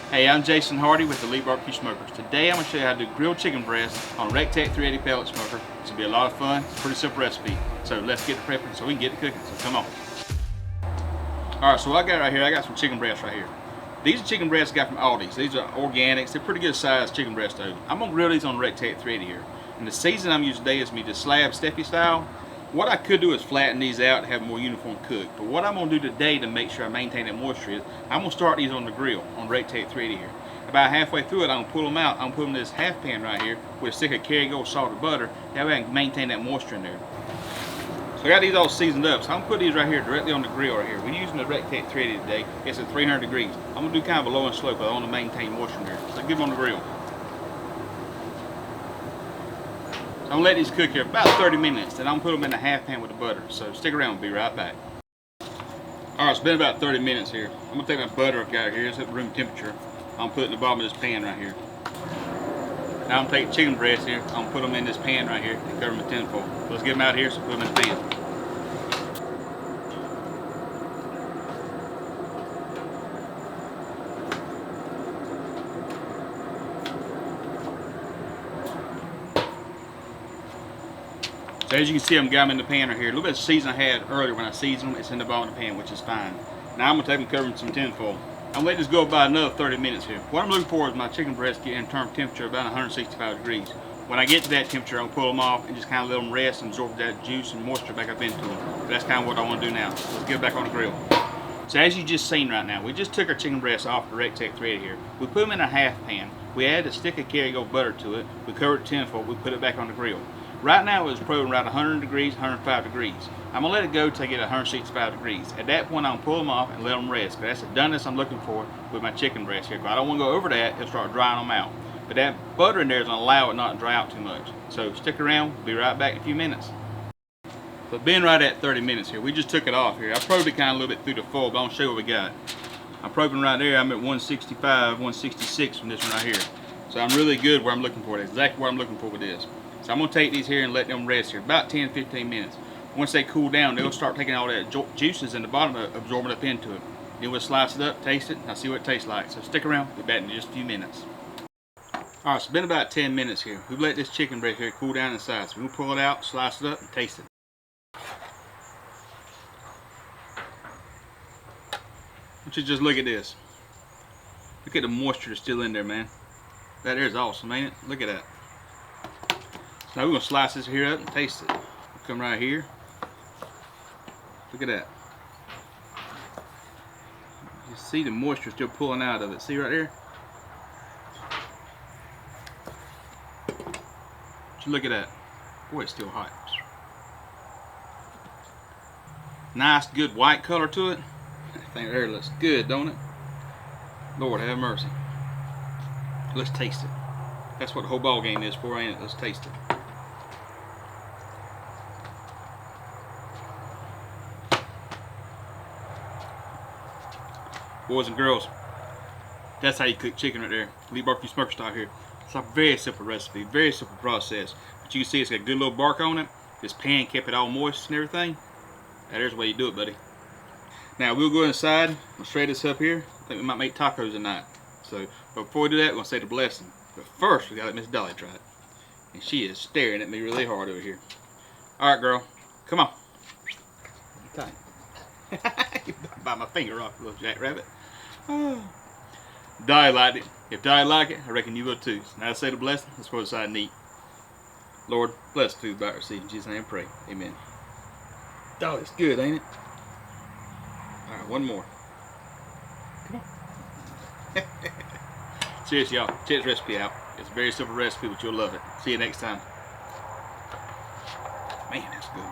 Hey, I'm Jason Hardy with the Elite Barbecue Smokers. Today I'm going to show you how to do grilled chicken breast on Recteq 380 pellet smoker. This will be a lot of fun. It's a pretty simple recipe. So let's get to prepping so we can get to cooking. So come on. Alright, so what I got right here, I got some chicken breasts right here. These are chicken breasts I got from Aldi's. These are organics. They're pretty good sized chicken breast though. I'm going to grill these on Recteq 380 here. And the season I'm using today is me the Slabs Stephy style. What I could do is flatten these out and have a more uniform cook. But what I'm going to do today to make sure I maintain that moisture is I'm going to start these on the grill on Recteq 380 here. About halfway through it, I'm going to pull them out. I'm going to put them in this half pan right here with a stick of Kerry gold salted butter. That way I can maintain that moisture in there. So I got these all seasoned up. So I'm going to put these right here directly on the grill right here. We're using the Recteq 380 today. It's at 300 degrees. I'm going to do kind of a low and slow, but I want to maintain moisture in there. So get them on the grill. So I'm going to let these cook here about 30 minutes, then I'm going to put them in the half pan with the butter. So stick around, we'll be right back. Alright, it's been about 30 minutes here. I'm going to take my butter I've got here, it's at room temperature. I'm going to put it in the bottom of this pan right here. Now I'm going to take chicken breasts here, I'm going to put them in this pan right here and cover them with tinfoil. Let's get them out here, so put them in the pan. So as you can see, I'm got them in the pan right here. A little bit of season I had earlier when I seasoned them, it's in the bottom of the pan, which is fine. Now I'm going to take them and cover them with some tinfoil. I'm going to let this go about another 30 minutes here. What I'm looking for is my chicken breast get internal temperature about 165 degrees. When I get to that temperature, I'll pull them off and just kind of let them rest and absorb that juice and moisture back up into them. That's kind of what I want to do now. So let's get it back on the grill. So as you just seen right now, we just took our chicken breasts off the Recteq 380 here. We put them in a half pan. We added a stick of Kerry gold butter to it. We covered it with tinfoil. We put it back on the grill. Right now it's probably around 100 degrees, 105 degrees. I'm going to let it go till I get 165 degrees. At that point I'm going to pull them off and let them rest. That's the doneness I'm looking for with my chicken breast here. If I don't want to go over that, it'll start drying them out. But that butter in there is going to allow it not to dry out too much. So stick around, we'll be right back in a few minutes. But being right at 30 minutes here, we just took it off here. I probed it kind of a little bit through the foil, but I'm going to show you what we got. I'm probing right there, I'm at 165, 166 from this one right here. So I'm really good where I'm looking for. That's exactly what I'm looking for with this. So I'm going to take these here and let them rest here about 10-15 minutes. Once they cool down, they'll start taking all that juices in the bottom and absorbing up into it. Then we'll slice it up, taste it, and I'll see what it tastes like. So stick around, we'll be back in just a few minutes. Alright, so it's been about 10 minutes here. We've let this chicken breast here cool down inside. So we'll pull it out, slice it up, and taste it. Don't you just look at this. Look at the moisture that's still in there, man. That there's awesome, ain't it? Look at that. Now we're going to slice this here up and taste it. We'll come right here. Look at that. You see the moisture still pulling out of it. See right there? Look at that. Boy, it's still hot. Nice, good white color to it. I think there looks good, don't it? Lord have mercy. Let's taste it. That's what the whole ball game is for, ain't it? Let's taste it. Boys and girls, that's how you cook chicken right there. Elite Barbecue Smoker style here. It's a very simple recipe, very simple process. But you can see it's got a good little bark on it. This pan kept it all moist and everything. Now there's the way you do it, buddy. Now we'll go inside. We'll shred this up here. I think we might make tacos tonight. So but before we do that, we're going to say the blessing. But first, we got to let Miss Dolly try it. And she is staring at me really hard over here. Alright, girl. Come on. You bite my finger off, little jackrabbit. Oh. Dolly liked it. If Dolly liked it, I reckon you will too. So now I say the blessing. Let's go inside and eat. Lord, bless the food by our seed. In Jesus' name I pray. Amen. Dolly's good, ain't it? Alright, one more. Come on. Seriously, y'all, check this recipe out. It's a very simple recipe, but you'll love it. See you next time. Man, that's good.